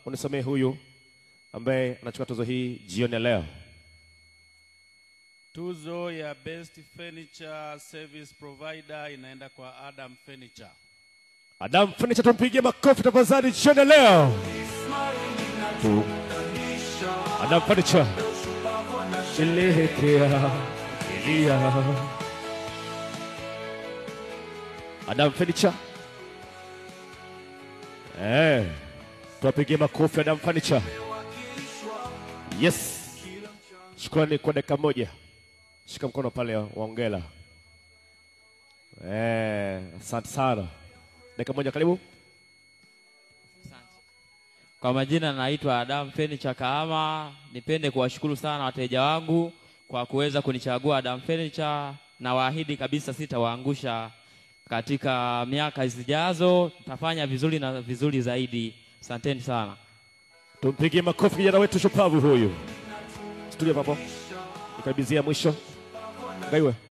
Unisamehe huyu ambaye anachukua tuzo hii jioni leo. Tuzo ya Best Furniture Service Provider inaenda kwa Adam Furniture. Adam Furniture, tumpigie makofi tafadhali jioni leo. Adam Furniture. Shilekea Elia. Adam Furniture. Tuwapigie makofi Adam Furniture. Yes. Shukrani kwa dakika moja. Shika mkono pale waongela. Asante sana. Dakika moja karibu. Asante. Kwa majina naitwa Adam Furniture Kahama. Nipende kuwashukuru sana wateja wangu kwa kuweza kunichagua Adam Furniture, na waahidi kabisa sitawaangusha katika miaka zijazo. Tafanya vizuri na vizuri zaidi. Asanteni sana. Tumpigie makofi kijana wetu shupavu huyu. Studio papo. Nikabizia mwisho. Gaiwe.